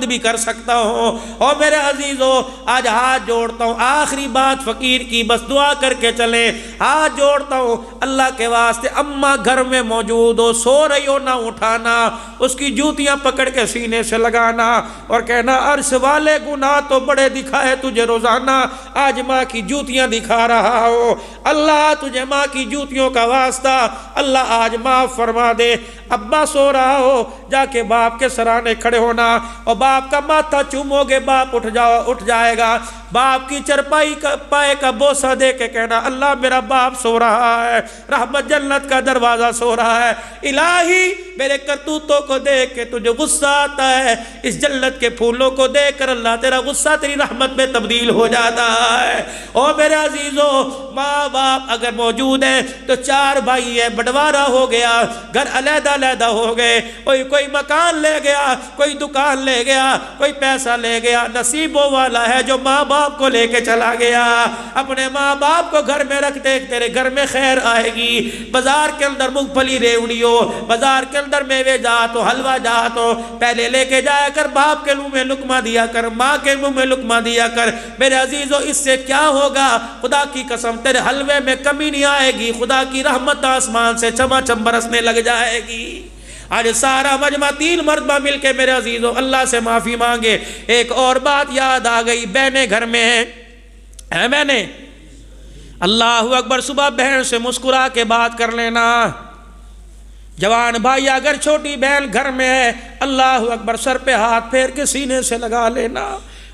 بھی کر سکتا ہوں۔ اور میرے عزیزوں آج ہاتھ جوڑتا ہوں، آخری بات فقیر کی بس دعا کر کے چلیں، ہاتھ جوڑتا ہوں اللہ کے واسطے، اماں گھر میں موجود ہو، سو رہی ہو، نہ اٹھانا، اس کی جوتیاں پکڑ کے سینے سے لگانا اور کہنا عرش والے گناہ تو بڑے دکھائے تجھے روزانہ، آج ماں کی جوتیاں دکھا رہا ہو، اللہ تجھے ماں کی جوتیوں کا واسطہ اللہ آج معاف فرما دے۔ ابا سو رہا ہو، جا کے باپ کے سرانے کھڑے ہونا اور باپ کا ماتھا چومو گے، باپ اٹھ جائے گا، باپ کی چرپائی کا پائے کا بوسہ دے کے کہنا اللہ میرا باپ سو رہا ہے، رحمت جنت کا دروازہ سو رہا ہے، الہی میرے کرتوتوں کو دیکھ کے تجھے غصہ آتا ہے، اس جنت کے پھولوں کو دیکھ کر اللہ تیرا غصہ تیری رحمت میں تبدیل ہو جاتا ہے۔ اور میرے عزیزوں ماں باپ اگر موجود ہیں تو 4 بھائی ہیں، بٹوارا ہو گیا، گھر علیحدہ علیحدہ ہو گئے، کوئی مکان لے گیا، کوئی دکان لے گیا، کوئی پیسہ لے گیا، نصیبوں والا ہے جو ماں باپ کو لے کے چلا گیا، اپنے ماں باپ کو گھر میں رکھ دے، تیرے گھر میں خیر آئے گی۔ بازار کے اندر مونگ پھلی ریوڑی ہو، بازار کے اندر میوے جات ہو، حلوہ جات ہو، پہلے لے کے جایا کر، باپ کے منہ میں لقمہ دیا کر، ماں کے منہ میں لقمہ دیا کر۔ میرے عزیزو اس سے کیا ہوگا؟ خدا کی قسم تیرے حلوے میں کمی نہیں آئے گی، خدا کی رحمت آسمان سے چماچم برسنے لگ جائے گی۔ آج سارا مجمع 3 مرتبہ مل کے میرے عزیزو اللہ سے معافی مانگے۔ ایک اور بات یاد آ گئی، بہنیں گھر میں ہیں بہنیں، اللہ اکبر، صبح بہن سے مسکرا کے بات کر لینا۔ جوان بھائی اگر چھوٹی بہن گھر میں ہے، اللہ اکبر، سر پہ ہاتھ پھیر کے سینے سے لگا لینا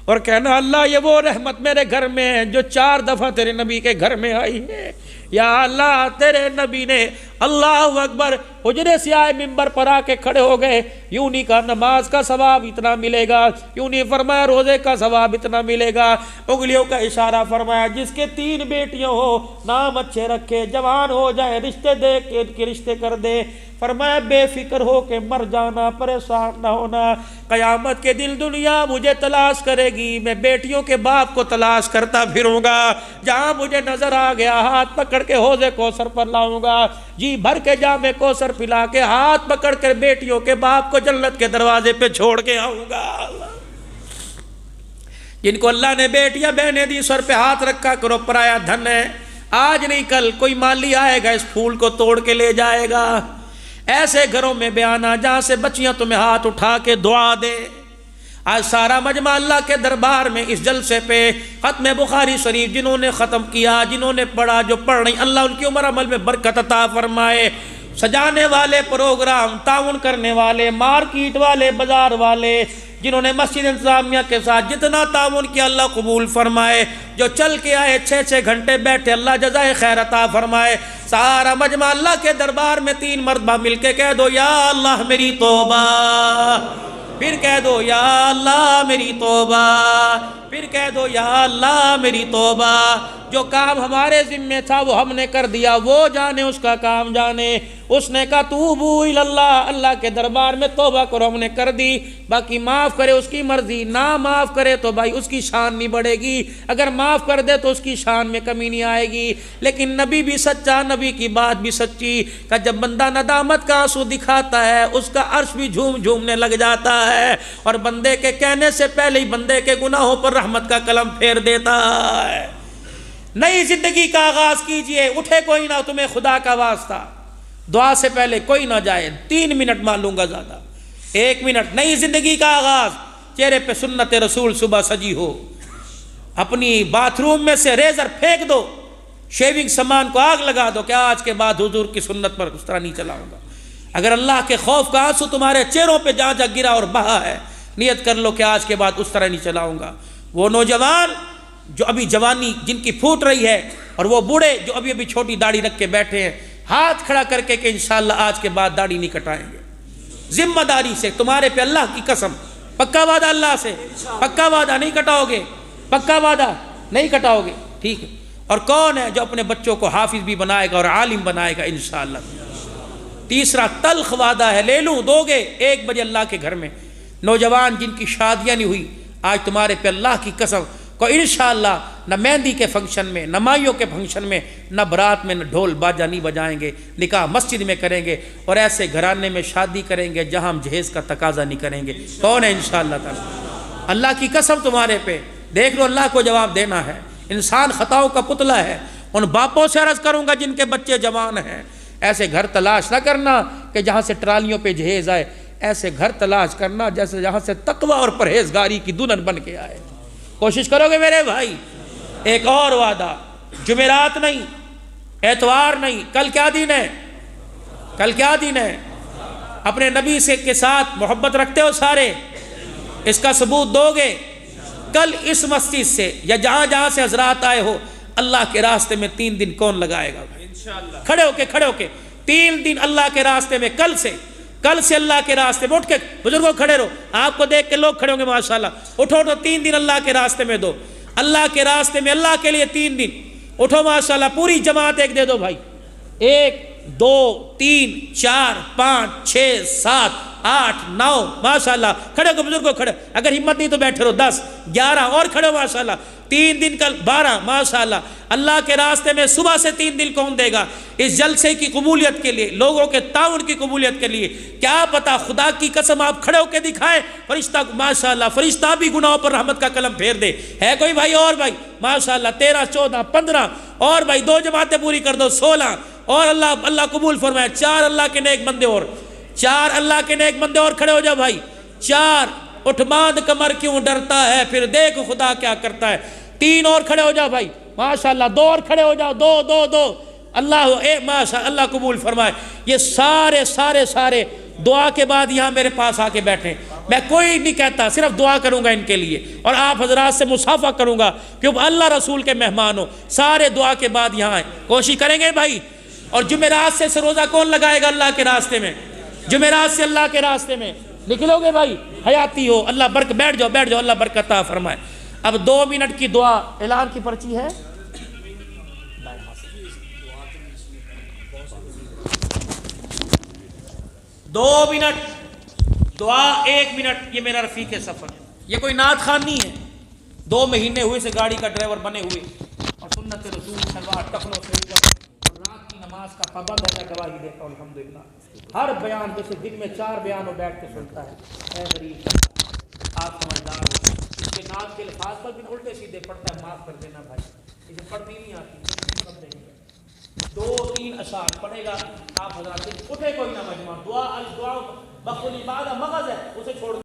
اور کہنا اللہ یہ وہ رحمت میرے گھر میں ہے جو 4 دفعہ تیرے نبی کے گھر میں آئی ہے۔ یا اللہ تیرے نبی نے اللہ اکبر حجرے سے آئے، ممبر پر آ کے کھڑے ہو گئے، یوں نہیں کہا نماز کا ثواب اتنا ملے گا، یوں نہیں فرمایا روزے کا ثواب اتنا ملے گا، انگلیوں کا اشارہ فرمایا جس کے 3 بیٹیاں ہو، نام اچھے رکھے، جوان ہو جائے، رشتے دیکھ کے ان کے رشتے کر دے، فرمایا بے فکر ہو کے مر جانا، پریشان نہ ہونا، قیامت کے دن دنیا مجھے تلاش کرے گی، میں بیٹیوں کے باپ کو تلاش کرتا پھروں گا، جہاں مجھے نظر آ گیا ہاتھ پکڑ کے حوض کوثر پر لاؤں گا، جی بھر کے جام کوثر پلا کے ہاتھ پکڑ کر بیٹیوں کے باپ کو جنت کے دروازے پہ چھوڑ کے آؤں گا۔ جن کو اللہ نے بیٹیاں بہنیں دی، سر پہ ہاتھ رکھا کرو، پرایا دھن ہے، آج نہیں کل کوئی مالی آئے گا اس پھول کو توڑ کے لے جائے گا۔ ایسے گھروں میں بیانا جہاں سے بچیاں تمہیں ہاتھ اٹھا کے دعا دے۔ آج سارا مجمع اللہ کے دربار میں اس جلسے پہ ختم بخاری شریف جنہوں نے ختم کیا، جنہوں نے پڑھا، جو پڑھ رہی، اللہ ان کی عمر عمل میں برکت عطا فرمائے۔ سجانے والے پروگرام، تعاون کرنے والے، مارکیٹ والے، بازار والے، جنہوں نے مسجد انتظامیہ کے ساتھ جتنا تعاون کیا اللہ قبول فرمائے، جو چل کے آئے 6 گھنٹے بیٹھے اللہ جزائے خیر عطا فرمائے۔ سارا مجمع اللہ کے دربار میں 3 مرتبہ مل کے کہہ دو یا اللہ میری توبہ، پھر کہہ دو یا اللہ میری توبہ، پھر کہہ دو یا اللہ میری توبہ۔ جو کام ہمارے ذمہ تھا وہ ہم نے کر دیا، وہ جانے اس کا کام جانے۔ اس نے کہا توبو اللہ، اللہ کے دربار میں توبہ کرو، ہم نے کر دی، باقی معاف کرے اس کی مرضی، نہ معاف کرے تو بھائی اس کی شان نہیں بڑھے گی، اگر معاف کر دے تو اس کی شان میں کمی نہیں آئے گی۔ لیکن نبی بھی سچا، نبی کی بات بھی سچی، کہ جب بندہ ندامت کا آنسو دکھاتا ہے اس کا عرش بھی جھومنے لگ جاتا ہے، اور بندے کے کہنے سے پہلے ہی بندے کے گناہوں پر رحمت کا قلم پھیر دیتا ہے۔ نئی زندگی کا آغاز کیجئے، اٹھے کوئی نہ، تمہیں خدا کا واسطہ دعا سے پہلے کوئی نہ جائے، 3 منٹ مان لوں گا زیادہ، 1 منٹ، نئی زندگی کا آغاز، چہرے پہ سنت رسول صبح سجی ہو، اپنی باتھ روم میں سے ریزر پھینک دو، شیونگ سامان کو آگ لگا دو کہ آج کے بعد حضور کی سنت پر اس طرح نہیں چلاؤں گا۔ اگر اللہ کے خوف کا آنسو تمہارے چہروں پہ جہاں جہاں گرا اور بہا ہے، نیت کر لو کہ آج کے بعد اس طرح نہیں چلاؤں گا۔ وہ نوجوان جو ابھی جوانی جن کی پھوٹ رہی ہے، اور وہ بوڑھے جو ابھی چھوٹی داڑھی رکھ کے بیٹھے ہیں، ہاتھ کھڑا کر کے کہ انشاءاللہ آج کے بعد داڑھی نہیں کٹائیں گے، ذمہ داری سے، تمہارے پہ اللہ کی قسم، پکا وعدہ اللہ سے، پکا وعدہ نہیں کٹاؤ گے، پکا وعدہ نہیں کٹاؤ گے، ٹھیک ہے۔ اور کون ہے جو اپنے بچوں کو حافظ بھی بنائے گا اور عالم بنائے گا انشاءاللہ۔ تیسرا تلخ وعدہ ہے، لے لوں دو گے 1 بجے اللہ کے گھر میں۔ نوجوان جن کی شادیاں نہیں ہوئی، آج تمہارے پہ اللہ کی قسم کو انشاءاللہ نہ مہندی کے فنکشن میں، نہ مائیوں کے فنکشن میں، نہ برات میں، نہ ڈھول باجا نہیں بجائیں گے، نکاح مسجد میں کریں گے، اور ایسے گھرانے میں شادی کریں گے جہاں ہم جہیز کا تقاضا نہیں کریں گے۔ کون ہے انشاءاللہ تعالی؟ اللہ کی قسم تمہارے پہ، دیکھ لو اللہ کو جواب دینا ہے۔ انسان خطاؤں کا پتلا ہے۔ ان باپوں سے عرض کروں گا جن کے بچے جوان ہیں، ایسے گھر تلاش نہ کرنا کہ جہاں سے ٹرالیوں پہ جہیز آئے، ایسے گھر تلاش کرنا جیسے جہاں سے تقوی اور پرہیزگاری کی دلہن بن کے آئے۔ کوشش کرو گے میرے بھائی؟ ایک اور وعدہ، جمعرات نہیں، اتوار نہیں، کل کیا دن ہے؟ کل کیا دن ہے؟ اپنے نبی سے کے ساتھ محبت رکھتے ہو سارے؟ اس کا ثبوت دو گے؟ کل اس مسجد سے یا جہاں جہاں سے حضرات آئے ہو، اللہ کے راستے میں 3 دن کون لگائے گا؟ کھڑے ہو کے 3 دن اللہ کے راستے میں، کل سے اللہ کے راستے میں، اٹھ کے بزرگوں کھڑے رہو، آپ کو دیکھ کے لوگ کھڑے ہوں گے ماشاءاللہ، اٹھو 3 دن اللہ کے راستے میں دو، اللہ کے راستے میں، اللہ کے لیے 3 دن اٹھو ماشاءاللہ، پوری جماعت ایک دے دو بھائی، 1 2 3 4 5 6 7 8 9 ماشاءاللہ، کھڑے ہو بزرگوں کھڑے، اگر ہمت نہیں تو بیٹھے رہو، 10 11 اور کھڑے ہو ماشاءاللہ، 3 دن کل 12 ماشاءاللہ، اللہ کے راستے میں صبح سے 3 دن کون دے گا؟ اس جلسے کی قبولیت کے لیے، لوگوں کے تعاون کی قبولیت کے لیے، کیا پتا خدا کی قسم آپ کھڑے ہو کے دکھائیں، فرشتہ ماشاءاللہ، فرشتہ بھی گناہوں پر رحمت کا قلم پھیر دے۔ ہے کوئی بھائی؟ اور بھائی ماشاءاللہ 13 14 15 اور بھائی 2 جماعتیں پوری کر دو، 16 اور اللہ قبول فرمائے، 4 اللہ کے نیک بندے اور 4 اللہ کے نیک بندے اور کھڑے ہو جاؤ بھائی، 4 اٹھ باندھ کمر کیوں ڈرتا ہے، پھر دیکھ خدا کیا کرتا ہے، 3 اور کھڑے ہو جاؤ بھائی ماشاءاللہ، 2 اور کھڑے ہو جاؤ، 2 اللہ ماشاءاللہ اللہ قبول فرمائے۔ یہ سارے دعا کے بعد یہاں میرے پاس آ کے بیٹھیں، میں کوئی نہیں کہتا، صرف دعا کروں گا ان کے لیے، اور آپ حضرات سے مصافحہ کروں گا کیونکہ اللہ رسول کے مہمان ہو، سارے دعا کے بعد یہاں آئیں، کوشش کریں گے بھائی۔ اور جمعرات سے روزہ کون لگائے گا اللہ کے راستے میں؟ جمعرات سے اللہ کے راستے میں نکلو گے بھائی، حیاتی ہو، اللہ بیٹھ جاؤ اللہ برکت عطا فرمائے۔ اب 2 منٹ کی دعا، اعلان کی پرچی ہے، 2 منٹ دعا، 1 منٹ، یہ میرا رفیق سفر ہے، یہ کوئی نعت خوان نہیں ہے، 2 مہینے ہوئے سے گاڑی کا ڈرائیور بنے ہوئے، اور سنت رسول سلوات ٹخنوں سے اوپر، اور رات کی نماز کا پابند ہے، گواہی دیتا ہوں الحمدللہ، ہر بیان جیسے دن میں 4 بیان ہو بیٹھ کے سنتا ہے۔ اے غریب آپ سمجھدار ہو، اس کے نعت کے الفاظ پر بھی الٹے سیدھے پڑھتا ہے، معاف کر دینا بھائی، اسے پڑھنی نہیں آتی، 2-3 اشعار پڑھے گا آپ حضرات، اٹھے کوئی نہ مجمع، دعا الدعاء بخل عبادہ مغز ہے، اسے چھوڑ